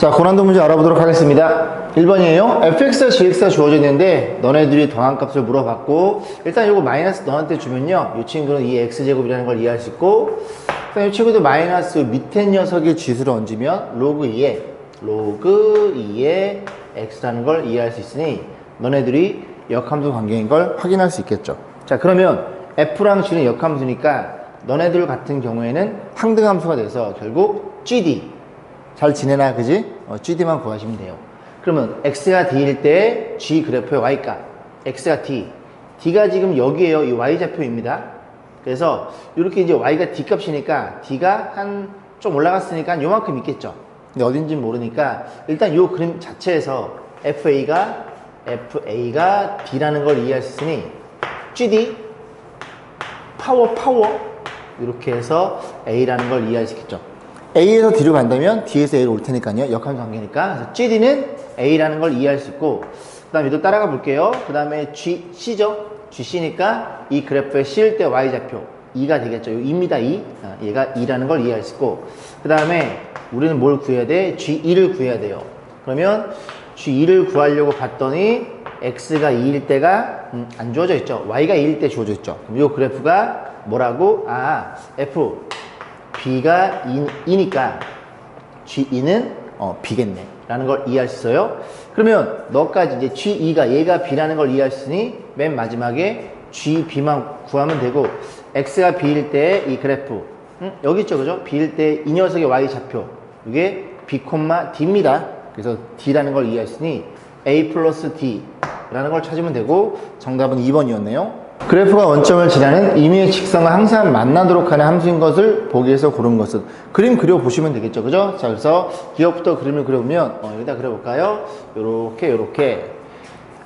자, 고난도 문제 알아보도록 하겠습니다. 1번이에요. fx와 gx가 주어져 있는데 너네들이 더한 값을 물어봤고, 일단 이거 마이너스 너한테 주면요, 이 친구는 이 x제곱이라는 걸 이해할 수 있고, 그다음 이 친구도 마이너스 밑에 녀석의 지수를 얹으면 로그 2의 x라는 걸 이해할 수 있으니 너네들이 역함수 관계인 걸 확인할 수 있겠죠. 자, 그러면 f랑 g는 역함수니까 너네들 같은 경우에는 항등함수가 돼서 결국 gd 잘 지내나, 그지? GD만 구하시면 돼요. 그러면 X가 D일 때 G 그래프의 Y값, X가 D, D가 지금 여기에요. 이 Y좌표입니다. 그래서 이렇게 이제 Y가 D 값이니까 D가 좀 올라갔으니까 요만큼 있겠죠. 근데 어딘지 모르니까 일단 요 그림 자체에서 FA가 D라는 걸 이해할 수 있으니 GD, 파워 이렇게 해서 A라는 걸 이해할 수 있겠죠. A에서 D로 간다면 D에서 A로 올 테니까요. 역함수 관계니까. 그래서 GD는 A라는 걸 이해할 수 있고, 그 다음에 또 따라가 볼게요. 그 다음에 C죠. GC니까 이 그래프에 C일 때 Y좌표 2가 되겠죠. 2입니다. 2. 얘가 2라는 걸 이해할 수 있고, 그 다음에 우리는 뭘 구해야 돼? G2를 구해야 돼요. 그러면 G2를 구하려고 봤더니 X가 2일 때가 안 주어져 있죠. Y가 2일 때 주어져 있죠. 그럼 이 그래프가 뭐라고? F B가 2니까 G2는 B겠네 라는 걸 이해할 수 있어요. 그러면 너까지 이제 G2가 얘가 B라는 걸 이해할 수 있으니 맨 마지막에 GB만 구하면 되고, X가 B일 때 이 그래프 여기 있죠, 그죠? B일 때 이 녀석의 Y좌표 이게 B, D입니다. 그래서 D라는 걸 이해할 수 있으니 A 플러스 D 라는 걸 찾으면 되고, 정답은 2번이었네요 그래프가 원점을 지나는 임의의 직선과 항상 만나도록 하는 함수인 것을 보기에서 고른 것은, 그림 그려보시면 되겠죠, 그죠? 자, 그래서 기억부터 그림을 그려보면 여기다 그려볼까요? 요렇게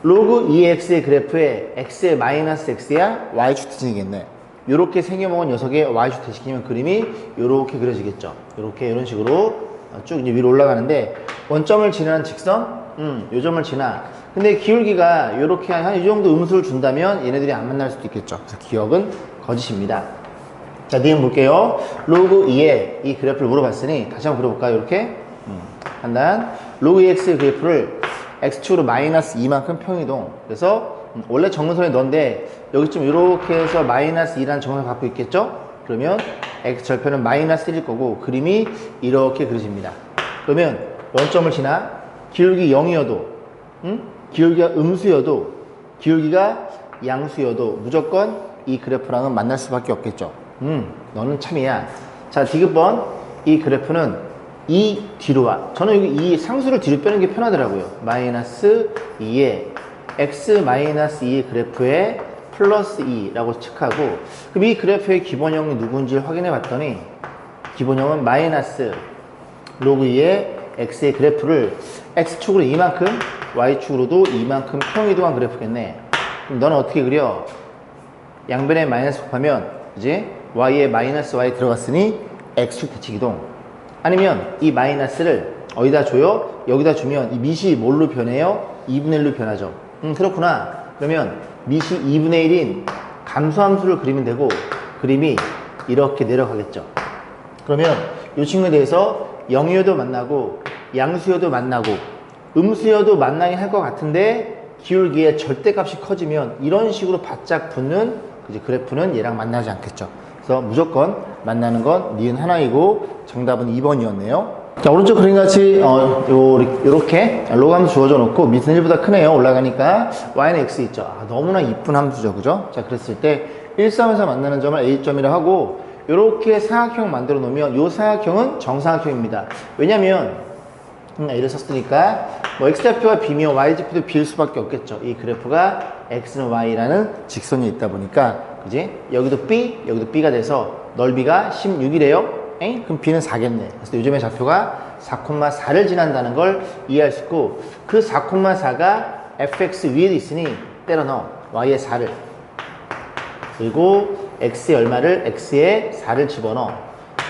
로그 2x의 그래프에 x의 마이너스 x야 y축대식이겠네. 요렇게 생겨먹은 녀석의 y축대식이면 그림이 요렇게 그려지겠죠. 요렇게 이런 식으로 쭉 이제 위로 올라가는데, 원점을 지나는 직선 요 점을 지나. 근데 기울기가 요렇게 한 이 정도 음수를 준다면 얘네들이 안 만날 수도 있겠죠. 그래서 기억은 거짓입니다. 자, 내용 볼게요. 로그 2의 이 그래프를 물어봤으니 다시 한번 그려볼까요? 이렇게 판단. 로그 2x 그래프를 x축으로 마이너스 2만큼 평이동. 그래서 원래 정근선이 너인데 여기쯤 이렇게 해서 마이너스 2라는 정근선을 갖고 있겠죠? 그러면 x절편은 마이너스 1일 거고 그림이 이렇게 그려집니다. 그러면 원점을 지나 기울기 0이어도 기울기가 음수여도 기울기가 양수여도 무조건 이 그래프랑은 만날 수밖에 없겠죠. 너는 참이야. 자, 디귿번 이 그래프는 이 뒤로 와. 저는 여기 이 상수를 뒤로 빼는 게 편하더라고요. 마이너스 2에 x 마이너스 2의 그래프에 플러스 2라고 체크하고, 그럼 이 그래프의 기본형이 누군지 확인해 봤더니 기본형은 마이너스 로그 2의 x의 그래프를 x축으로 이만큼 y축으로도 이만큼 평이동한 그래프겠네. 그럼 너는 어떻게 그려? 양변에 마이너스 곱하면 이제 y에 마이너스 y 들어갔으니 x축 대칭이동. 아니면 이 마이너스를 어디다 줘요? 여기다 주면 이 밑이 뭘로 변해요? 2분의 1로 변하죠. 그렇구나. 그러면 밑이 2분의 1인 감소함수를 그리면 되고 그림이 이렇게 내려가겠죠. 그러면 이 친구에 대해서 0이어도 만나고 양수여도 만나고 음수여도 만나긴 할 것 같은데 기울기의 절대값이 커지면 이런 식으로 바짝 붙는 그래프는 얘랑 만나지 않겠죠. 그래서 무조건 만나는 건 니은 하나이고 정답은 2번이었네요. 자, 오른쪽 그림같이 요렇게 로그함수 주어져 놓고 밑은 1보다 크네요. 올라가니까 y는 x 있죠. 너무나 이쁜 함수죠, 그죠? 자, 그랬을 때 1, 3에서 만나는 점을 a점이라 하고, 요렇게 사각형 만들어 놓으면 요 사각형은 정사각형입니다. 왜냐면 A를 썼으니까 x좌표가 b면 y좌표도 b일 수밖에 없겠죠. 이 그래프가 x는 y라는 직선이 있다 보니까, 그지? 여기도 b, 여기도 b가 돼서 넓이가 16이래요. 그럼 b는 4겠네. 그래서 요즘의 좌표가 4,4를 지난다는 걸 이해할 수 있고, 그 4,4가 fx 위에도 있으니 때려 넣어. y에 4를. 그리고 x에 얼마를? x에 4를 집어넣어.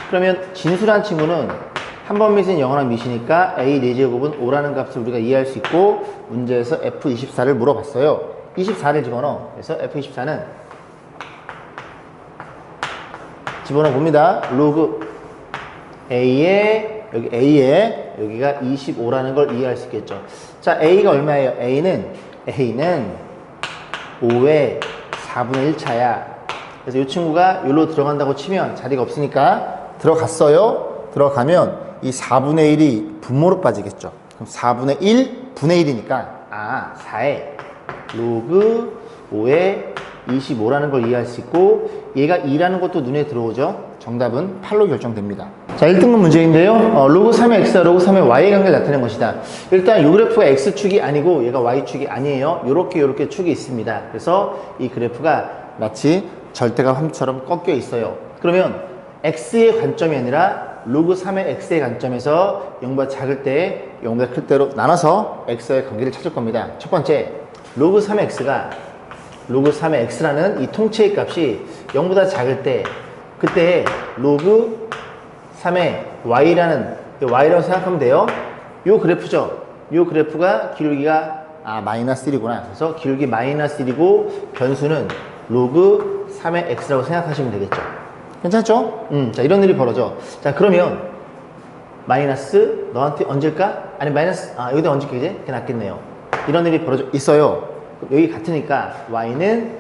그러면 진수란 친구는 한 번 밑은 영원한 밑이니까 a 4제곱은 5라는 값을 우리가 이해할 수 있고, 문제에서 f24를 물어봤어요. 24를 집어넣어. 그래서 f24는 집어넣어 봅니다. 로그 a의 여기 A에 여기가 25라는 걸 이해할 수 있겠죠. 자, A가 얼마예요? A는 5의 4분의 1 차야. 그래서 이 친구가 여기로 들어간다고 치면 자리가 없으니까 들어갔어요. 들어가면 이 4분의 1이 분모로 빠지겠죠. 그럼 4분의 1 분의 1이니까 4에 로그 5의 25라는 걸 이해할 수 있고, 얘가 2라는 것도 눈에 들어오죠. 정답은 8로 결정됩니다. 자, 1등급 문제인데요. 로그 3의 x와 로그 3의 y의 관계를 나타낸 것이다. 일단 이 그래프가 x축이 아니고 얘가 y축이 아니에요. 요렇게 축이 있습니다. 그래서 이 그래프가 마치 절대값 함수처럼 꺾여 있어요. 그러면 x의 관점이 아니라 로그 3의 x의 관점에서 0보다 작을 때 0보다 클 때로 나눠서 x와의 관계를 찾을 겁니다. 첫 번째, 로그 3의 x가 로그 3의 x라는 이 통째의 값이 0보다 작을 때, 그때 로그 3의 y라는 y라고 생각하면 돼요. 요 그래프죠. 요 그래프가 기울기가 마이너스 1이구나. 그래서 기울기 마이너스 1이고 변수는 로그 3의 x라고 생각하시면 되겠죠. 괜찮죠? 자, 이런 일이 벌어져. 자, 그러면 마이너스 너한테 얹을까? 아니 마이너스 여기다 얹을게. 이제 그게 낫겠네요. 이런 일이 벌어져 있어요. 여기 같으니까 y는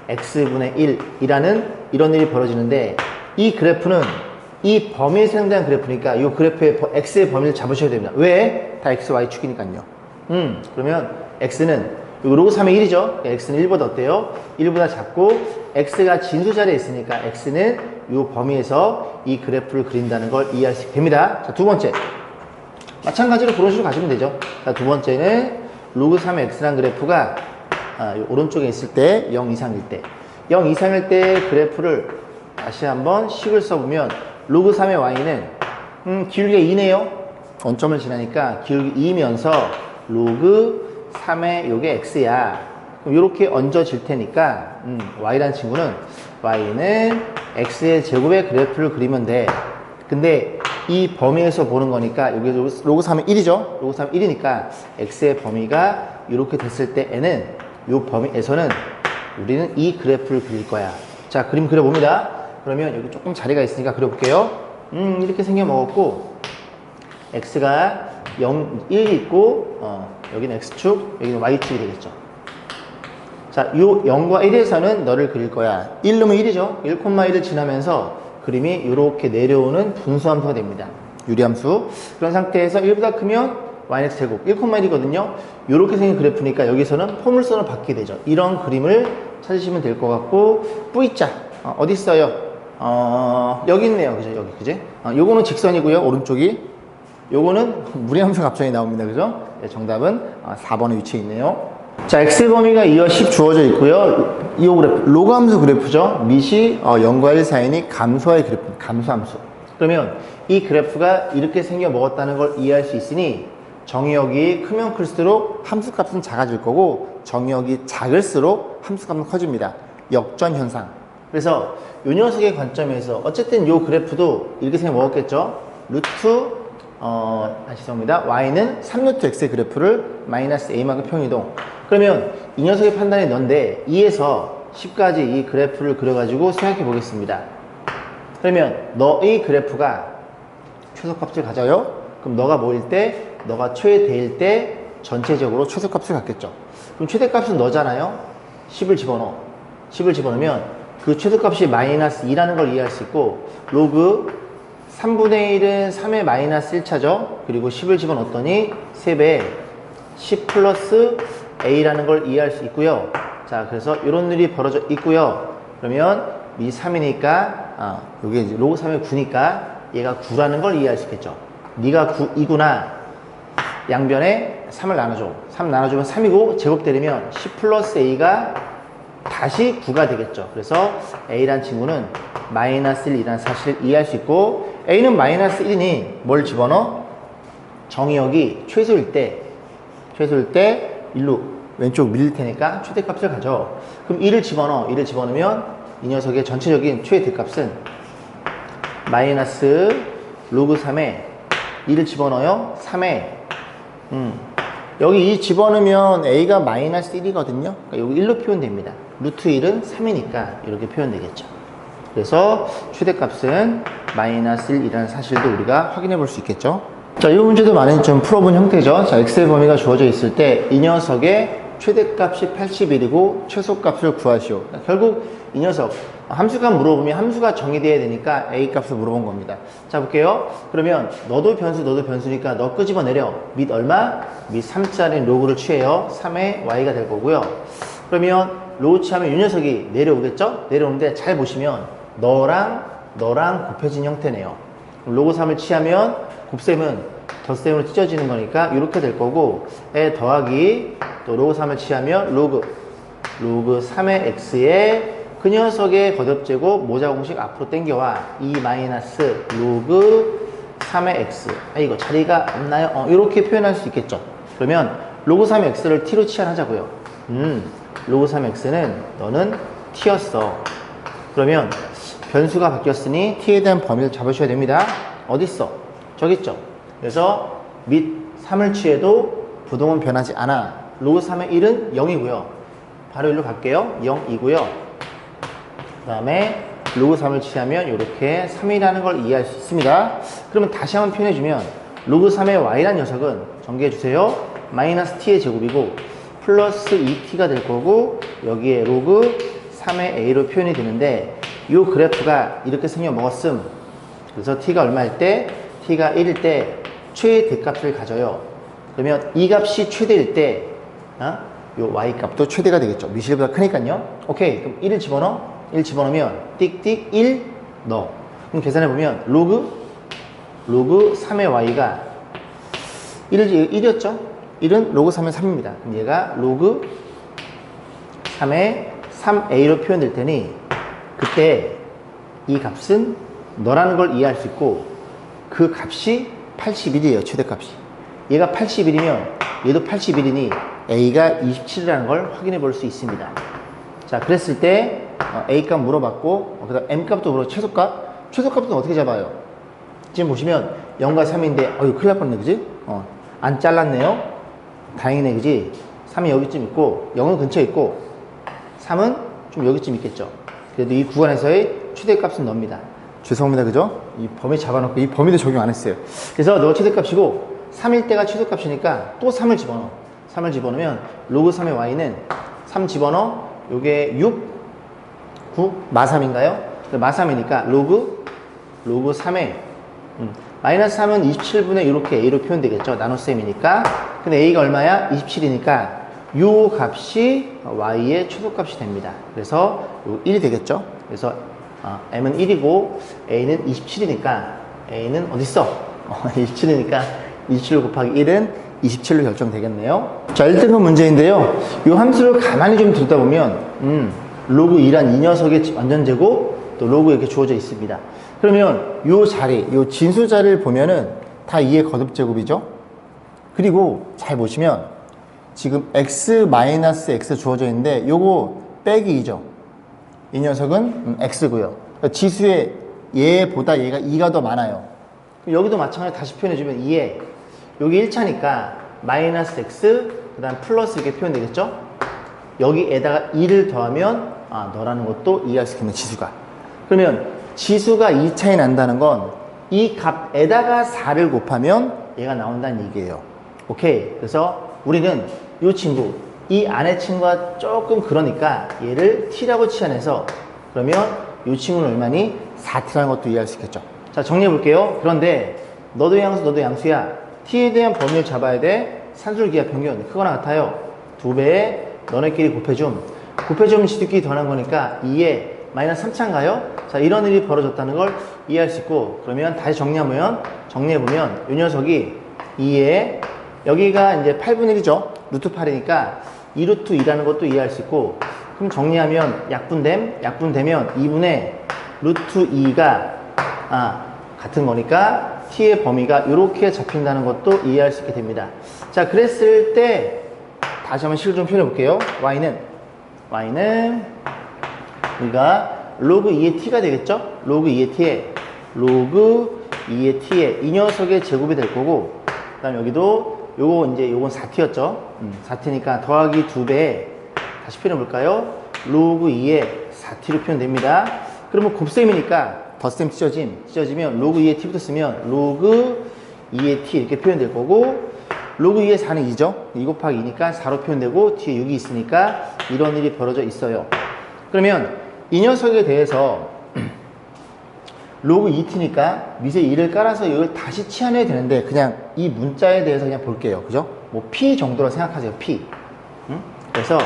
x분의 1이라는 이런 일이 벌어지는데, 이 그래프는 이 범위에서 해당되는 그래프니까 이 그래프의 x의 범위를 잡으셔야 됩니다. 왜? 다 x, y 축이니까요. 그러면 x는 여기 로그 3의 1이죠. x는 1보다 어때요? 1보다 작고 x가 진수 자리에 있으니까 x는 이 범위에서 이 그래프를 그린다는 걸 이해할 수 있게 됩니다. 자, 두 번째. 마찬가지로 그런 식으로 가시면 되죠. 자, 두 번째는 로그 3의 x라는 그래프가 오른쪽에 있을 때 0 이상일 때, 0 이상일 때 그래프를 다시 한번 식을 써보면 로그 3의 y는 기울기가 2네요. 원점을 지나니까 기울기 2이면서 로그 3의 요게 x야. 그럼 이렇게 얹어질 테니까 y라는 친구는 y는 x의 제곱의 그래프를 그리면 돼. 근데 이 범위에서 보는 거니까 여기 로그 3의 1이죠. 로그 3의 1이니까 x의 범위가 이렇게 됐을 때에는 이 범위에서는 우리는 이 그래프를 그릴 거야. 자, 그림 그려봅니다. 그러면 여기 조금 자리가 있으니까 그려볼게요. 이렇게 생겨 먹었고, x가 0, 1이 있고, 여기는 x축, 여기는 y축이 되겠죠. 자, 요 0과 1에서는 너를 그릴 거야. 1 넣으면 1이죠. 1,1을 지나면서 그림이 이렇게 내려오는 분수함수가 됩니다. 유리함수. 그런 상태에서 1보다 크면 마이너스 제곱 1,1이거든요. 이렇게 생긴 그래프니까 여기서는 포물선을 받게 되죠. 이런 그림을 찾으시면 될 것 같고, V자 어디 있어요? 여기 있네요. 그죠? 여기, 그지? 요거는 직선이고요. 오른쪽이. 요거는 무리함수 값정이 나옵니다. 그죠? 네, 정답은 4번에 위치해 있네요. 자, x 범위가 2와 10 주어져 있고요. 이 그래프 로그함수 그래프죠. 밑이 0과 1 사이니 감소의 그래프, 감소함수. 그러면 이 그래프가 이렇게 생겨 먹었다는 걸 이해할 수 있으니 정의역이 크면 클수록 함수값은 작아질 거고, 정의역이 작을수록 함수값은 커집니다. 역전 현상. 그래서 이 녀석의 관점에서 어쨌든 이 그래프도 이렇게 생겨 먹었겠죠. 루트 죄송합니다. y는 3루트 x의 그래프를 마이너스 a만큼 평이동. 그러면 이 녀석의 판단이 넌데 2에서 10까지 이 그래프를 그려가지고 생각해 보겠습니다. 그러면 너의 그래프가 최소값을 가져요. 그럼 너가 뭐일 때? 너가 최대일 때 전체적으로 최소값을 갖겠죠. 그럼 최대값은 너잖아요. 10을 집어넣어. 10을 집어넣으면 그 최소값이 마이너스 2라는 걸 이해할 수 있고, 로그 3분의 1은 3의 마이너스 1차죠. 그리고 10을 집어넣었더니 3배 10 플러스 a라는 걸 이해할 수 있고요. 자, 그래서 이런 일이 벌어져 있고요. 그러면 이 3이니까 이게 이제 로그 3의 9니까 얘가 9라는 걸 이해할 수 있겠죠. 네가 9이구나. 양변에 3을 나눠줘. 3 나눠주면 3이고 제곱 때리면 10 플러스 a가 다시 9가 되겠죠. 그래서 a란 친구는 마이너스 1이라는 사실을 이해할 수 있고, a는 마이너스 1이니 뭘 집어넣어? 정의역이 최소일 때 일로 왼쪽 밀릴 테니까 최대값을 가져. 그럼 1을 집어넣어. 1을 집어넣으면 이 녀석의 전체적인 최대값은 마이너스 로그 3에 2를 집어넣어요. 3에 여기 2 집어넣으면 a가 마이너스 1이거든요. 그러니까 여기 1로 표현됩니다. 루트 1은 3이니까 이렇게 표현되겠죠. 그래서 최대값은 마이너스 1이라는 사실도 우리가 확인해 볼 수 있겠죠. 자, 이 문제도 많이 좀 풀어본 형태죠. 자, x의 범위가 주어져 있을 때 이 녀석의 최대값이 81이고 최소값을 구하시오. 결국 이 녀석 함수값 물어보면 함수가 정의되어야 되니까 a 값을 물어본 겁니다. 자, 볼게요. 그러면 너도 변수 너도 변수니까 너 끄집어내려. 밑 얼마? 밑 3짜리 로그를 취해요. 3의 y가 될 거고요. 그러면 로그 취하면 이 녀석이 내려오겠죠? 내려오는데 잘 보시면 너랑 곱해진 형태네요. 로그 3을 취하면 곱셈은 덧셈으로 찢어지는 거니까 이렇게 될 거고, 에 더하기 또 로그 3을 취하면 로그 3의 x에 그 녀석의 거듭제곱 모자 공식 앞으로 당겨와 2 마이너스 로그 3의 x. 이거 자리가 없나요? 이렇게 표현할 수 있겠죠. 그러면 로그 3의 x를 t로 치환하자고요. 로그 3x는 너는 t였어. 그러면 변수가 바뀌었으니 t에 대한 범위를 잡으셔야 됩니다. 어딨어? 저기 있죠. 그래서 밑 3을 취해도 부동은 변하지 않아. 로그 3의 1은 0이고요. 바로 일로 갈게요. 0이고요. 그 다음에 로그 3을 취하면 이렇게 3이라는 걸 이해할 수 있습니다. 그러면 다시 한번 표현해주면 로그 3의 y라는 녀석은 정리해주세요. 마이너스 t의 제곱이고 플러스 2t가 될 거고, 여기에 로그 3의 a로 표현이 되는데 이 그래프가 이렇게 생겨 먹었음. 그래서 t가 얼마일 때? t가 1일 때 최대값을 가져요. 그러면 이 값이 최대일 때 요 y 값도 최대가 되겠죠. 미실보다 크니까요. 오케이, 그럼 1을 집어넣어. 1 집어넣으면 띡띡 1 넣어. 그럼 계산해보면 로그 3의 y가 1이었죠? 1은 로그 3의 3입니다. 그럼 얘가 로그 3의 3a로 표현될 테니 그때 이 값은 너라는 걸 이해할 수 있고, 그 값이 81이에요. 최대값이. 얘가 81이면 얘도 81이니 a가 27이라는 걸 확인해 볼 수 있습니다. 자, 그랬을 때 a 값 물어봤고, 그 다음 m 값도 물어. 최소값은 어떻게 잡아요? 지금 보시면 0과 3인데 큰일 날 뻔했네, 그지? 안 잘랐네요. 다행이네, 그지? 3이 여기쯤 있고 0은 근처에 있고 3은 좀 여기쯤 있겠죠. 그래도 이 구간에서의 최대값은 넣습니다. 죄송합니다, 그죠? 이 범위 잡아놓고 이 범위도 적용 안 했어요. 그래서 너 최대값이고 3일 때가 최소값이니까 또 3을 집어넣어. 3을 집어넣으면 로그 3의 y는 3 집어넣어. 요게 6, 9, 마3인가요? 마3이니까 로그 3의 마이너스 3은 27분의 이렇게 a로 표현되겠죠. 나눗셈이니까. 근데 a가 얼마야? 27이니까 요 값이 y의 최소값이 됩니다. 그래서 요 1이 되겠죠. 그래서 m은 1이고 a는 27이니까 a는 어딨어? 27이니까 27 곱하기 1은 27로 결정되겠네요. 자, 1등급 문제인데요. 이 함수를 가만히 좀 듣다 보면 로그 2란 이 녀석의 완전 제곱, 또 로그 이렇게 주어져 있습니다. 그러면 이 자리, 이 진수 자리를 보면은 다 2의 거듭 제곱이죠. 그리고 잘 보시면 지금 x-x 주어져 있는데 요거 빼기 2죠. 이 녀석은 x고요. 그러니까 지수의 얘보다 얘가 2가 더 많아요. 여기도 마찬가지로 다시 표현해주면 2에 여기 1차니까 마이너스 x 그 다음 플러스 이렇게 표현되겠죠. 여기에다가 2를 더하면 너라는 것도 이해할 수 있는 지수가. 그러면 지수가 2차이 난다는 건 이 값에다가 4를 곱하면 얘가 나온다는 얘기예요. 오케이. 그래서 우리는 이 친구, 이 안의 친구가 조금 그러니까 얘를 t라고 치환해서 그러면 이 친구는 얼마니? 4t라는 것도 이해할 수 있겠죠. 자, 정리해 볼게요. 그런데 너도 양수 너도 양수야. t에 대한 범위를 잡아야 돼. 산술기하 평균 크거나 같아요. 2배에 너네끼리 곱해주면 지들끼리 더한 거니까 2에 마이너스 3차인가요? 자, 이런 일이 벌어졌다는 걸 이해할 수 있고, 그러면 다시 정리해보면 이 녀석이 2에 여기가 이제 8분의 1이죠. 루트 8이니까 2루트 2라는 것도 이해할 수 있고, 그럼 정리하면 약분되면 2분의 루트 2가 같은 거니까 t의 범위가 이렇게 잡힌다는 것도 이해할 수 있게 됩니다. 자, 그랬을 때 다시 한번 식을 좀 표현해 볼게요. y는 우리가 로그 2의 t가 되겠죠? 로그 2의 t에 이 녀석의 제곱이 될 거고, 그 다음 여기도 요건 4t였죠? 4t니까 더하기 2배에 다시 표현해 볼까요? 로그 2의 4t로 표현됩니다. 그러면 곱셈이니까 덧셈 찢어지면 로그 2의 t부터 쓰면 로그 2의 t 이렇게 표현될 거고, 로그 2의 4는 2죠. 2 곱하기 2니까 4로 표현되고 뒤에 6이 있으니까 이런 일이 벌어져 있어요. 그러면 이 녀석에 대해서 로그 2t니까 밑에 2를 깔아서 이걸 다시 치환해야 되는데, 그냥 이 문자에 대해서 그냥 볼게요. 그죠? 뭐 p 정도로 생각하세요. p. 그래서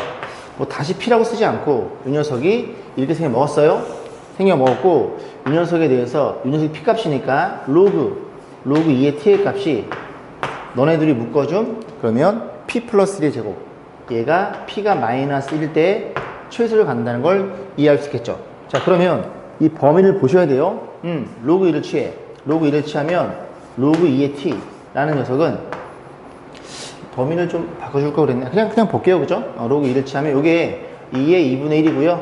뭐 다시 p라고 쓰지 않고 이 녀석이 이렇게 생겨 먹었고, 이 녀석에 대해서 이 녀석이 p 값이니까 로그 2의 t의 값이 너네들이 묶어줌. 그러면 p 플러스 1의 제곱, 얘가 p가 마이너스 1일 때 최소를 갖는다는 걸 이해할 수 있겠죠. 자, 그러면 이 범위를 보셔야 돼요. 로그 1을 취해. 로그 1을 취하면 로그 2의 t라는 녀석은, 범위를 좀 바꿔줄 걸 그랬네. 그냥 볼게요. 그죠? 로그 2를 취하면 이게 2의 2분의 1이고요.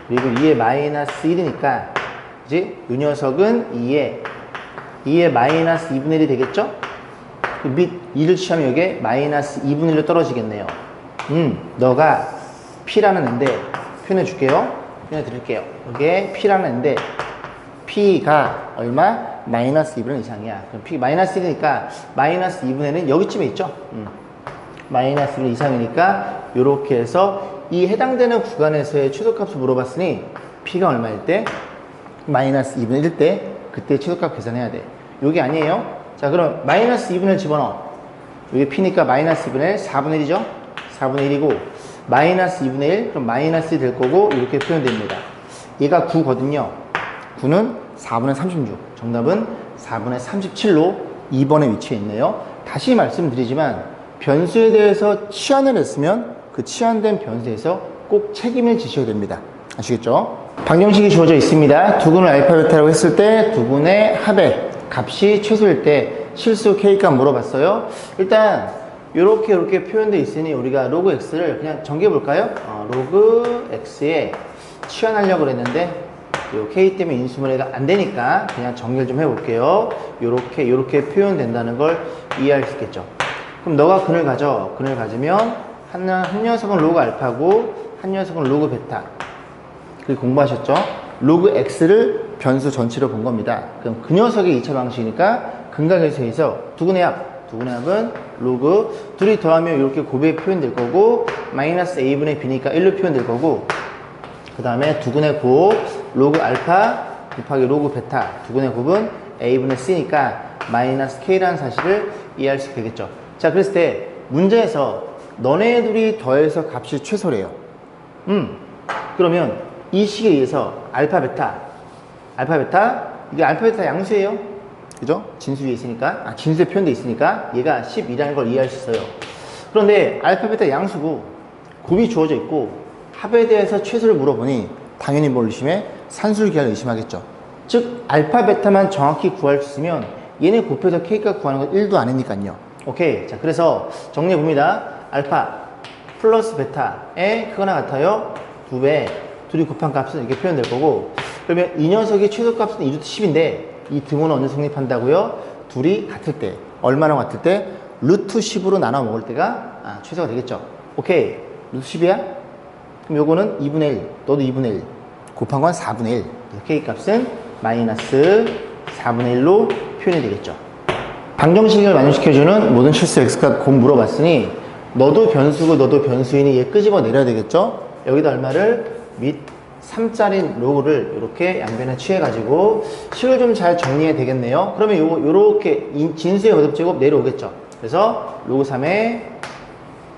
그리고 2의 마이너스 1이니까, 그지? 이 녀석은 2의 마이너스 2분의 1이 되겠죠? 밑 2를 취하면 이게 마이너스 2분의 1로 떨어지겠네요. 너가 P라는 애인데, 표현해 줄게요. 표현해 드릴게요. 이게 P라는 애인데, P가 얼마? 마이너스 2분의 1 이상이야. 그럼 P 마이너스 1이니까 마이너스 2분의 1은 여기쯤에 있죠? 마이너스 2분의 1 이상이니까 이렇게 해서 이 해당되는 구간에서의 최소값을 물어봤으니 P가 얼마일 때? 마이너스 2분의 1일 때, 그때 최소값 계산해야 돼. 요게 아니에요? 자, 그럼 마이너스 2분의 1 집어넣어. 여기 P니까 마이너스 2분의 1, 4분의 1이죠? 4분의 1이고, 마이너스 2분의 1, 그럼 마이너스 1 될 거고, 이렇게 표현됩니다. 얘가 9거든요. 9는 4분의 36. 정답은 4분의 37로 2번에 위치해 있네요. 다시 말씀드리지만, 변수에 대해서 치환을 했으면 그 치환된 변수에서 꼭 책임을 지셔야 됩니다. 아시겠죠? 방정식이 주어져 있습니다. 두근을 알파 베타라고 했을 때 두근의 합의 값이 최소일 때 실수 K값 물어봤어요. 일단 이렇게 표현되어 있으니 우리가 로그 X를 그냥 정리해 볼까요? 로그 X에 치환하려고 그랬는데 요 K 때문에 인수분해가 안 되니까 그냥 정리를 좀 해볼게요. 요렇게 표현된다는 걸 이해할 수 있겠죠. 그럼 너가 근을 가져. 근을 가지면 한 녀석은 로그 알파고 한 녀석은 로그 베타. 그리고 공부하셨죠? 로그 X를 변수 전체로 본 겁니다. 그럼 그 녀석의 2차 방식이니까 근각에서에서 두근의 합은 로그, 둘이 더하면 이렇게 곱에 표현될 거고, 마이너스 A분의 B니까 1로 표현될 거고, 그 다음에 두근의 곱, 로그 알파 곱하기 로그 베타, 두근의 곱은 A분의 C니까 마이너스 K라는 사실을 이해할 수 있게 되겠죠. 자, 그랬을 때 문제에서 너네 둘이 더해서 값이 최소래요. 그러면 이 식에 의해서 알파 베타, 이게 알파 베타 양수예요. 그죠? 진수 위에 있으니까, 진수에 표현되어 있으니까 얘가 12라는 걸 이해할 수 있어요. 그런데 알파 베타 양수고 곱이 주어져 있고 합에 대해서 최소를 물어보니 당연히 뭘 의심해? 산술기하를 의심하겠죠. 즉 알파 베타만 정확히 구할 수 있으면 얘네 곱해서 K값 구하는 건 1도 아니니까요. 오케이. 자, 그래서 정리해 봅니다. 알파 플러스 베타에 크거나 같아요. 2배, 둘이 곱한 값은 이렇게 표현될 거고, 그러면 이 녀석의 최소값은 2루트 10인데 이 등호는 언제 성립한다고요? 둘이 같을 때. 얼마나 같을 때? 루트 10으로 나눠 먹을 때가 최소가 되겠죠. 오케이. 루트 10이야? 그럼 요거는 2분의 1, 너도 2분의 1 곱한 건 4분의 1. K값은 마이너스 4분의 1로 표현이 되겠죠. 방정식을 완료시켜주는 모든 실수 X값 곱 물어봤으니 너도 변수고 너도 변수이니 얘 끄집어 내려야 되겠죠. 여기다 얼마를? 밑 3짜리 로그를 이렇게 양변에 취해가지고 식을 좀 잘 정리해야 되겠네요. 그러면 요렇게 진수의 거듭제곱 내려오겠죠. 그래서 로그 3의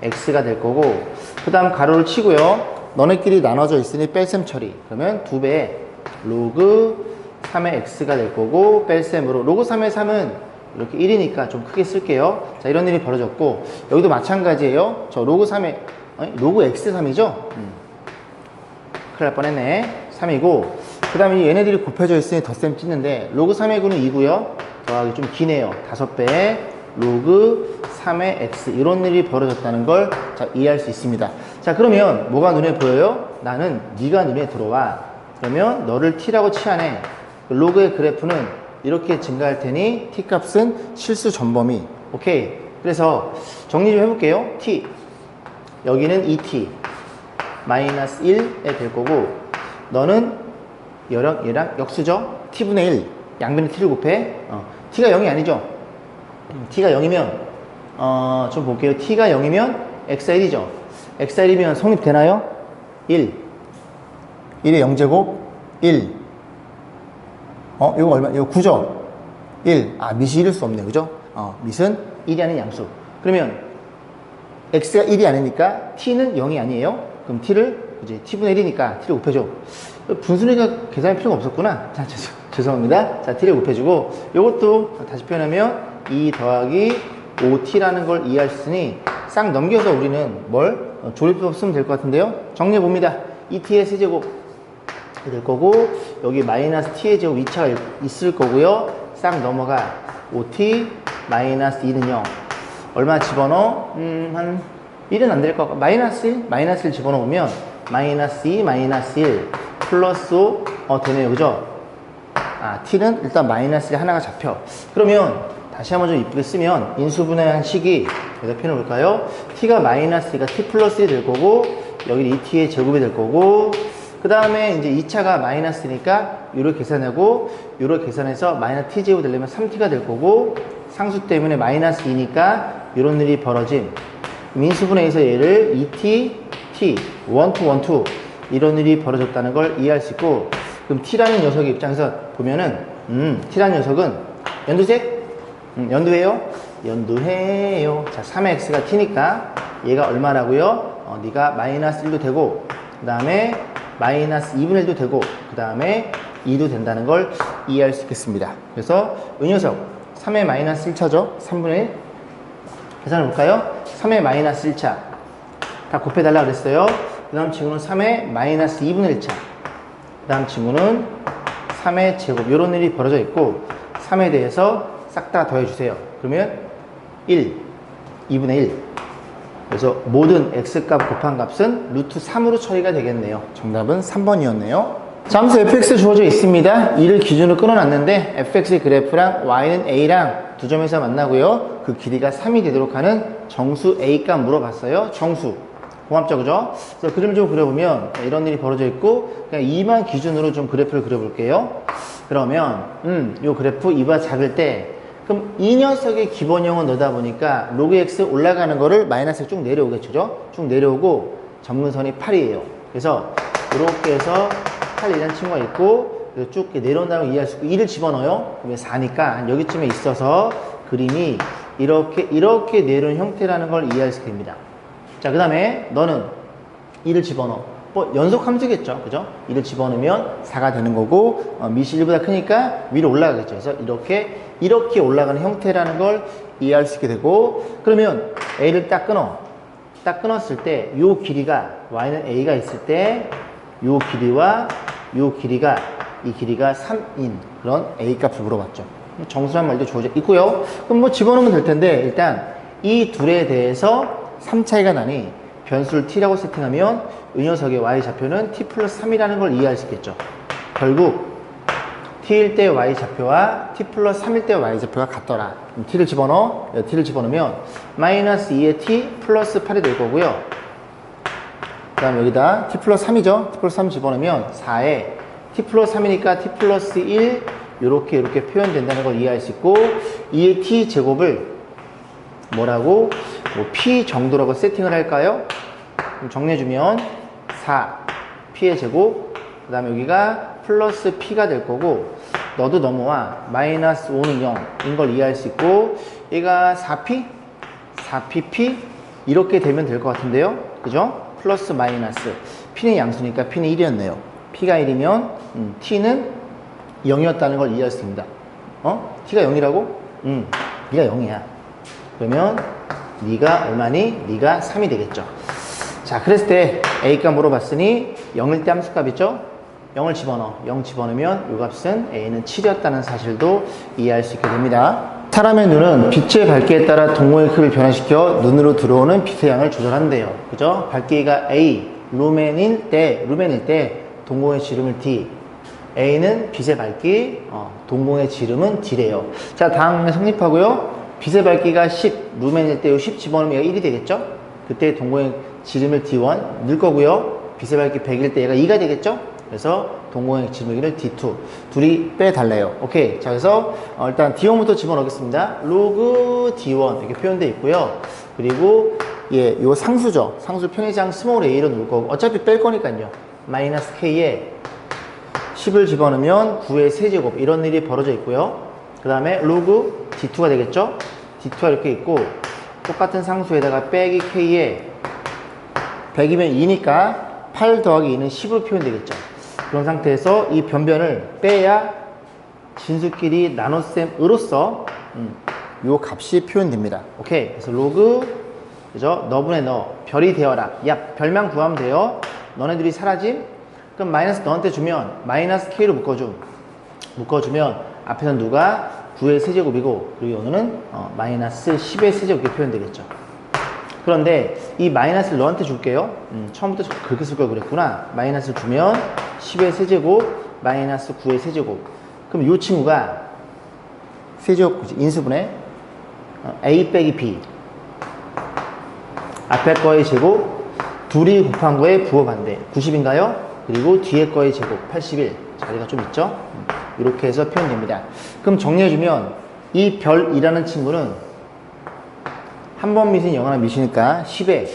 X가 될 거고, 그 다음 가로를 치고요. 너네끼리 나눠져 있으니 뺄셈 처리. 그러면 2배 로그 3의 X가 될 거고, 뺄셈으로 로그 3의 3은 이렇게 1이니까 좀 크게 쓸게요. 자, 이런 일이 벌어졌고, 여기도 마찬가지예요. 저 로그 3의 로그 X 3이죠? 큰일 날 뻔했네. 3이고, 그 다음에 얘네들이 곱해져 있으니 덧셈 찍는데 로그 3의 9는 2고요. 더하기 좀 기네요. 5배 로그 3의 X. 이런 일이 벌어졌다는 걸 이해할 수 있습니다. 자, 그러면 뭐가 눈에 보여요? 나는 네가 눈에 들어와. 그러면 너를 T라고 치환해. 로그의 그래프는 이렇게 증가할 테니 T값은 실수 전범위. 오케이. 그래서 정리 좀 해볼게요. T. 여기는 2T. 마이너스 1에 될 거고, 너는 얘랑 역수죠. t분의 1 양변에 t를 곱해. t가 0이 아니죠. t가 0이면 좀 볼게요. t가 0이면 x가 1이죠. x가 1이면 성립되나요? 1 1의 0제곱 1 이거 얼마? 이거 9죠? 1 밑이 1일 수 없네 그죠? 밑은 1이 아닌 양수. 그러면 x가 1이 아니니까 t는 0이 아니에요. 그럼 t를 이제 t분의 1이니까 t를 곱해줘. 분수니까 계산할 필요가 없었구나. 자, 죄송합니다. 자, t를 곱해주고, 요것도 다시 표현하면 2 더하기 5t라는 걸 이해할 수 있으니 싹 넘겨서 우리는 뭘? 조립법 쓰면 될 것 같은데요. 정리해 봅니다. 2t의 세제곱 될 거고, 여기 마이너스 t의 제곱 2차가 있을 거고요. 싹 넘어가 5t 마이너스 2는 0. 얼마 집어넣어? 한 1은 안 될 것 같고, 마이너스 1? 마이너스 1 집어넣으면 마이너스 2 마이너스 1 플러스 5 되네요 그죠? t는 일단 마이너스 1 하나가 잡혀. 그러면 다시 한번 좀 이쁘게 쓰면 인수분해한 식이 여기다 표현해 볼까요? t가 마이너스 2가 t 플러스 1이 될 거고, 여기 2t의 제곱이 될 거고, 그 다음에 이제 2차가 마이너스니까 요를 계산하고, 요를 계산해서 마이너스 t 제곱 되려면 3t가 될 거고, 상수 때문에 마이너스 2니까 요런 일이 벌어짐. 인수분해에서 얘를 2t, t, 1, 2, 1, 2 이런 일이 벌어졌다는 걸 이해할 수 있고, 그럼 t라는 녀석의 입장에서 보면은 t라는 녀석은 연두색? 연두해요? 연두해요. 자, 3의 x가 t니까 얘가 얼마라고요? 네가 마이너스 1도 되고, 그 다음에 마이너스 2분의 1도 되고, 그 다음에 2도 된다는 걸 이해할 수 있겠습니다. 그래서 이 녀석 3의 마이너스 1차죠? 3분의 1 계산해 볼까요? 3의 마이너스 1차 다 곱해달라 그랬어요. 그 다음 친구는 3의 마이너스 2분의 1차, 그 다음 친구는 3의 제곱, 요런 일이 벌어져 있고, 3에 대해서 싹 다 더해주세요. 그러면 1, 2분의 1. 그래서 모든 x값 곱한 값은 루트 3으로 처리가 되겠네요. 정답은 3번이었네요. 자, 함수 fx 주어져 있습니다. 2를 기준으로 끊어놨는데 fx의 그래프랑 y는 a랑 두 점에서 만나고요. 그 길이가 3이 되도록 하는 정수 a값 물어봤어요. 정수. 고맙죠, 그죠? 그래서 그림을 좀 그려보면 이런 일이 벌어져 있고, 그냥 2만 기준으로 좀 그래프를 그려볼게요. 그러면 요 그래프 2보다 작을 때, 그럼 이 녀석의 기본형은 넣다 보니까 로그 x 올라가는 거를 마이너스 쭉 내려오겠죠? 쭉 내려오고 점근선이 8이에요. 그래서 이렇게 해서 8이라는 친구가 있고, 쭉 내려온다는 걸 이해할 수 있고, 2를 집어넣어요. 그러면 4니까 여기쯤에 있어서 그림이 이렇게 내려온 형태라는 걸 이해할 수 있습니다. 자, 그 다음에 너는 2를 집어넣어. 뭐 연속 함수겠죠, 그죠? 2를 집어넣으면 4가 되는 거고, 밑이 1보다 크니까 위로 올라가겠죠. 그래서 이렇게 올라가는 형태라는 걸 이해할 수 있게 되고, 그러면 a를 딱 끊어. 딱 끊었을 때 요 길이가, y는 a가 있을 때 요 길이와 요 길이가, 이 길이가 3인 그런 a 값을 물어봤죠. 정수란 말도 주어져 있고요. 그럼 뭐 집어넣으면 될 텐데, 일단 이 둘에 대해서 3 차이가 나니 변수를 t라고 세팅하면 이 녀석의 y좌표는 t 플러스 3이라는 걸 이해할 수 있겠죠. 결국 t일 때 y좌표와 t 플러스 3일 때 y좌표가 같더라. t를 집어넣어. t를 집어넣으면 마이너스 2의 t 플러스 8이 될 거고요. 그 다음 여기다 t 플러스 3이죠. t 플러스 3 집어넣으면 4에 t 플러스 3이니까 t 플러스 1 이렇게 표현된다는 걸 이해할 수 있고, 2의 t 제곱을 뭐라고? 뭐 p 정도라고 세팅을 할까요? 그럼 정리해주면 4 p의 제곱, 그 다음에 여기가 플러스 p가 될 거고, 너도 넘어와. 마이너스 5는 0인 걸 이해할 수 있고, 얘가 4p? 4pp? 이렇게 되면 될 것 같은데요. 그죠? 플러스 마이너스. p는 양수니까 p는 1이었네요. p가 1이면 t는 0이었다는 걸 이해할 수 있습니다. t가 0이라고? 네가 0이야. 그러면 네가 얼마니? 네가 3이 되겠죠. 자, 그랬을 때 a값 물어봤으니 0일 때 함수값 있죠? 0을 집어넣어. 0 집어넣으면 이 값은 a는 7이었다는 사실도 이해할 수 있게 됩니다. 사람의 눈은 빛의 밝기에 따라 동공의 크기를 변화시켜 눈으로 들어오는 빛의 양을 조절한대요. 그죠? 밝기가 a, 루멘일 때 동공의 지름을 d, a는 빛의 밝기, 동공의 지름은 d래요. 자, 다음에 성립하고요. 빛의 밝기가 10, 루멘일 때 10 집어넣으면 얘가 1이 되겠죠? 그때 동공의 지름을 d1 넣을 거고요. 빛의 밝기 100일 때 얘가 2가 되겠죠? 그래서 동공의 지름기를 D2. 둘이 빼달래요. 오케이. 자, 그래서 일단 D1부터 집어넣겠습니다. 로그 D1 이렇게 표현되어 있고요. 그리고 예, 요 상수죠. 상수 편의상 스몰 a로 놓을 거고 어차피 뺄 거니까요. 마이너스 k에 10을 집어넣으면 9의 세제곱 이런 일이 벌어져 있고요. 그 다음에 로그 D2가 되겠죠. D2가 이렇게 있고 똑같은 상수에다가 빼기 k에 100이면 2니까 8 더하기 2는 10으로 표현되겠죠. 그런 상태에서 이 변변을 빼야 진수끼리 나눗셈으로써 요 값이 표현됩니다. 오케이. 그래서 로그 그죠? 너분의 너 별이 되어라. 야, 별만 구하면 돼요. 너네들이 사라짐? 그럼 마이너스 너한테 주면 마이너스 k로 묶어주면 앞에는 누가 9의 세제곱이고 그리고 여기는 마이너스 10의 세제곱 이렇게 표현되겠죠. 그런데 이 마이너스를 너한테 줄게요. 처음부터 그렇게 쓸 걸 그랬구나. 마이너스를 주면 10의 세제곱 마이너스 9의 세제곱. 그럼 이 친구가 세제곱 인수분해 a 빼기 b 앞에 거의 제곱 둘이 곱한 거에 부호 반대 90인가요? 그리고 뒤에 거의 제곱 81 자리가 좀 있죠? 이렇게 해서 표현됩니다. 그럼 정리해주면 이 별이라는 친구는 한 번 미신 영원한 미시니까 10에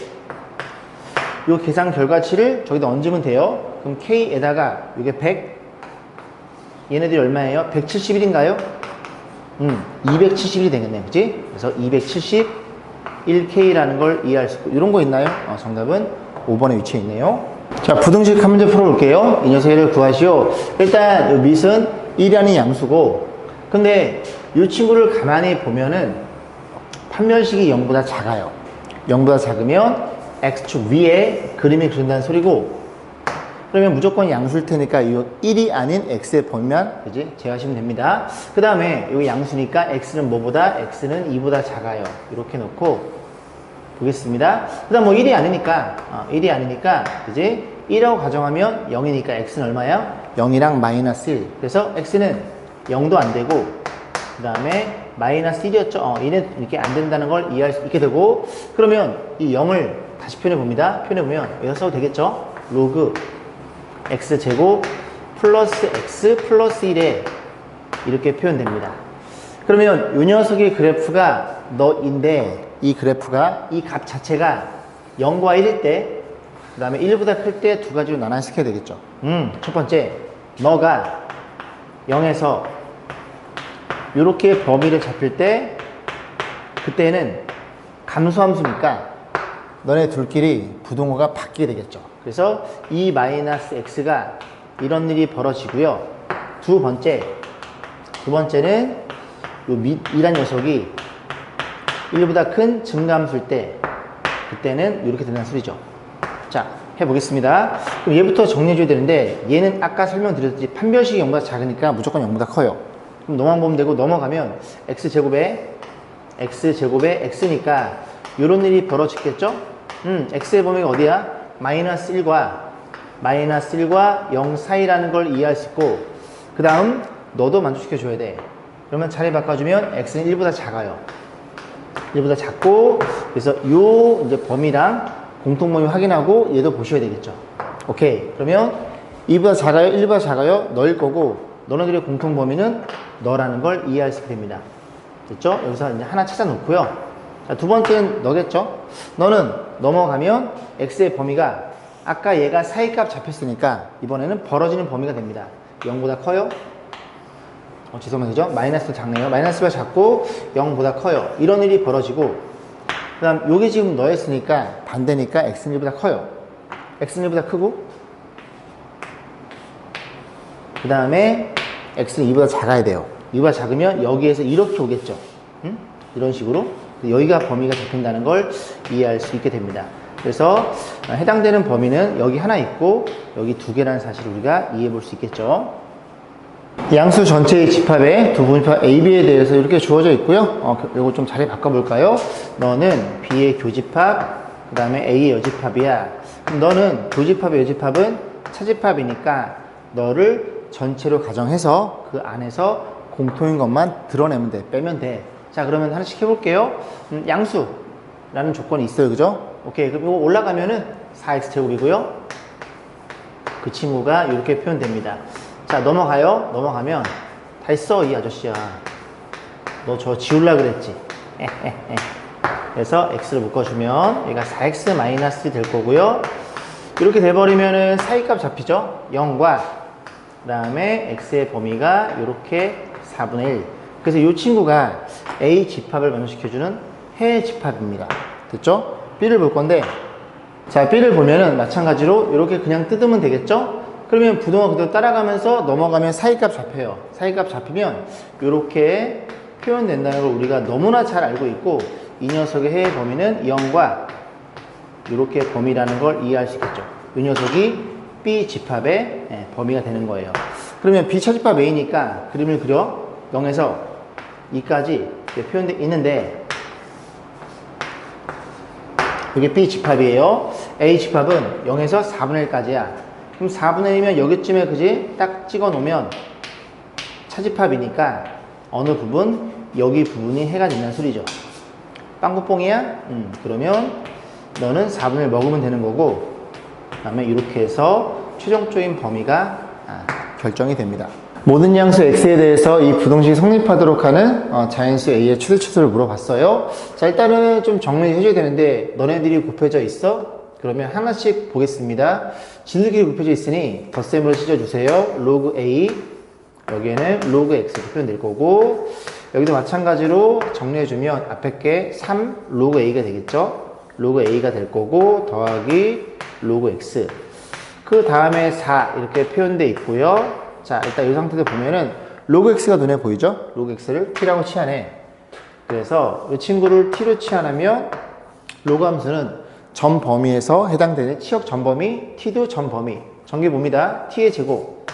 요 계산 결과치를 저기다 얹으면 돼요. 그럼 k에다가 이게 100 얘네들이 얼마예요? 171인가요? 271이 되겠네. 그치? 그래서 271K라는 걸 이해할 수 있고 이런 거 있나요? 정답은 5번에 위치해 있네요. 자, 부등식 한 문제 풀어볼게요. 이 녀석을 구하시오. 일단 요 밑은 1이라는 양수고 근데 이 친구를 가만히 보면은 판별식이 0보다 작아요. 0보다 작으면 x축 위에 그림이 그린다는 소리고 그러면 무조건 양수일 테니까 이 1이 아닌 x의 범위만 그지? 제하시면 됩니다. 그 다음에 여기 양수니까 x는 뭐보다? x는 2보다 작아요. 이렇게 놓고 보겠습니다. 그 다음 뭐 1이 아니니까 1이 아니니까 그지? 1이라고 가정하면 0이니까 x는 얼마야? 0이랑 마이너스 1. 그래서 x는 0도 안 되고 그 다음에 마이너스 1이었죠. 얘는 이렇게 안 된다는 걸 이해할 수 있게 되고 그러면 이 0을 다시 표현해 봅니다. 표현해 보면 여기서 써도 되겠죠. 로그 x제곱 플러스 x 플러스 1에 이렇게 표현됩니다. 그러면 이 녀석의 그래프가 너인데 이 그래프가 이 값 자체가 0과 1일 때 그 다음에 1보다 클 때 두 가지로 나눠시켜야 되겠죠. 첫 번째 너가 0에서 이렇게 범위를 잡힐 때 그때는 감소함수니까 너네 둘끼리 부동호가 바뀌게 되겠죠. 그래서 이 마이너스 x가 이런 일이 벌어지고요. 두 번째는 요 이란 녀석이 1보다 큰 증가함수일 때 그때는 이렇게 된다는 소리죠. 자, 해보겠습니다. 그럼 얘부터 정리해줘야 되는데 얘는 아까 설명드렸듯이 판별식이 0보다 작으니까 무조건 0보다 커요. 그럼 너만 보면 되고 넘어가면 x제곱에 x니까 이런 일이 벌어지겠죠? x의 범위가 어디야? 마이너스 1과 0 사이라는 걸 이해할 수 있고 그 다음 너도 만족시켜줘야 돼. 그러면 자리 바꿔주면 x는 1보다 작아요. 1보다 작고 그래서 요 이제 범위랑 공통범위 확인하고 얘도 보셔야 되겠죠. 오케이. 그러면 2보다 작아요? 1보다 작아요? 너일 거고 너네들의 공통범위는 너라는 걸 이해할 수 있게 됩니다. 됐죠? 여기서 이제 하나 찾아 놓고요. 자, 두 번째는 너겠죠? 너는 넘어가면 x의 범위가 아까 얘가 사이값 잡혔으니까 이번에는 벌어지는 범위가 됩니다. 0보다 커요? 죄송합니다. 그죠? 마이너스도 작네요. 마이너스가 작고 0보다 커요. 이런 일이 벌어지고 그 다음 요게 지금 너였으니까 반대니까 x는 1보다 커요. x는 1보다 크고 그 다음에 x는 2보다 작아야 돼요. 2보다 작으면 여기에서 이렇게 오겠죠. 이런 식으로 여기가 범위가 잡힌다는 걸 이해할 수 있게 됩니다. 그래서 해당되는 범위는 여기 하나 있고 여기 두 개라는 사실을 우리가 이해해 볼 수 있겠죠. 양수 전체의 집합의 두 분집합 AB에 대해서 이렇게 주어져 있고요. 이거 좀 자리 바꿔볼까요? 너는 B의 교집합, 그 다음에 A의 여집합이야. 너는 교집합의 여집합은 차집합이니까 너를 전체로 가정해서 그 안에서 공통인 것만 드러내면 돼. 빼면 돼. 자, 그러면 하나씩 해볼게요. 양수라는 조건이 있어요. 그죠? 오케이. 그럼 이거 올라가면은 4x제곱이고요. 그 친구가 이렇게 표현됩니다. 자, 넘어가요. 넘어가면 다 했어, 이 아저씨야. 너 저 지울라 그랬지. 그래서 x를 묶어주면 얘가 4x-될 거고요. 이렇게 돼버리면은 사이값 잡히죠. 0과 그 다음에 x의 범위가 이렇게 4분의 1. 그래서 이 친구가 a 집합을 완성시켜주는 해 집합입니다. 됐죠? b를 볼 건데, 자, b를 보면은 마찬가지로 이렇게 그냥 뜯으면 되겠죠? 그러면 부동화 그대로 따라가면서 넘어가면 사이값 잡혀요. 사이값 잡히면 이렇게 표현된다는 걸 우리가 너무나 잘 알고 있고, 이 녀석의 해의 범위는 0과 이렇게 범위라는 걸 이해할 수 있겠죠. 이 녀석이 B 집합의 범위가 되는 거예요. 그러면 B 차집합 A니까 그림을 그려. 0에서 2까지 표현되어 있는데, 이게 B 집합이에요. A 집합은 0에서 4분의 1까지야. 그럼 4분의 1이면 여기쯤에 그지? 딱 찍어 놓으면 차집합이니까 어느 부분? 여기 부분이 해가 된다는 소리죠. 빵꾸뽕이야? 그러면 너는 4분의 1 먹으면 되는 거고, 그 다음에 이렇게 해서 최종적인 범위가 결정이 됩니다. 모든 양수 x에 대해서 이 부등식이 성립하도록 하는 자연수 a의 최대치수를 물어봤어요. 자, 일단은 좀 정리해줘야 되는데, 너네들이 곱해져 있어? 그러면 하나씩 보겠습니다. 진들끼리 곱해져 있으니 덧셈으로 찢어주세요. 로그 a, 여기에는 로그 x 이렇게 표현될 거고, 여기도 마찬가지로 정리해주면 앞에 게 3 로그 a가 되겠죠. 로그 a가 될 거고, 더하기 로그 x, 그 다음에 4 이렇게 표현되어 있고요. 자, 일단 이 상태에서 보면은 로그 x가 눈에 보이죠? 로그 x를 t라고 치환해. 그래서 이 친구를 t로 치환하면 로그 함수는 전 범위에서 해당되는 치역 전 범위, t도 전 범위, 전개 봅니다. t의 제곱.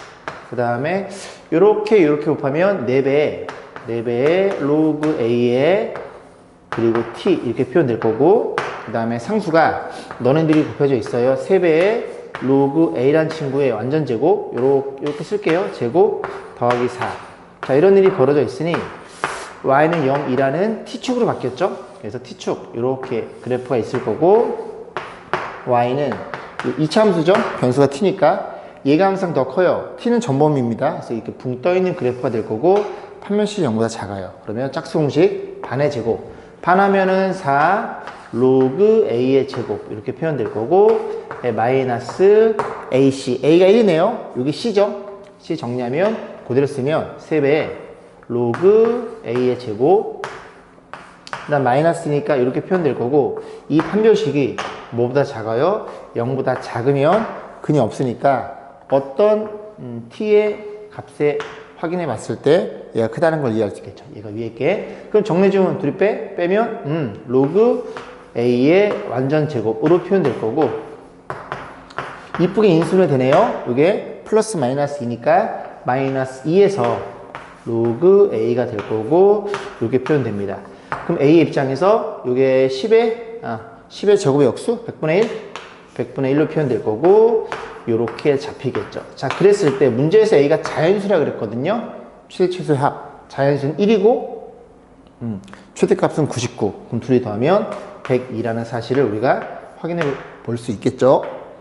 그 다음에 이렇게 곱하면 4배의 로그 a에 그리고 t 이렇게 표현될 거고, 그 다음에 상수가 너네들이 곱해져 있어요. 3배의 로그 a란 친구의 완전 제곱, 이렇게 쓸게요. 제곱 더하기 4. 자, 이런 일이 벌어져 있으니 y는 0, 2라는 t축으로 바뀌었죠. 그래서 t축 이렇게 그래프가 있을 거고, y는 이차함수죠. 변수가 t니까 얘가 항상 더 커요. t는 전범위입니다. 그래서 이렇게 붕 떠있는 그래프가 될 거고, 판면식이 0보다 작아요. 그러면 짝수 공식 반의 제곱, 반하면은 4 로그 a의 제곱 이렇게 표현될 거고, 마이너스 ac, a가 1이네요. 여기 c죠. c 정리하면 그대로 쓰면 3배의 로그 a의 제곱, 그 다음 마이너스니까 이렇게 표현될 거고, 이 판별식이 뭐보다 작아요? 0보다 작으면 근이 없으니까 어떤 t의 값에 확인해 봤을 때 얘가 크다는 걸 이해할 수 있겠죠. 얘가 위에 게. 그럼 정리해주면 둘이 빼면 로그 a의 완전 제곱으로 표현될 거고, 이쁘게 인수는 되네요. 이게 플러스 마이너스 2니까 마이너스 2에서 로그 a가 될 거고, 이렇게 표현됩니다. 그럼 a의 입장에서 이게 10의 제곱의 역수 100분의 1로 표현될 거고, 이렇게 잡히겠죠. 자, 그랬을 때 문제에서 a가 자연수라 그랬거든요. 최대 합 자연수는 1이고 최대값은 99. 그럼 둘이 더하면 102라는 사실을 우리가 확인해 볼 수 있겠죠.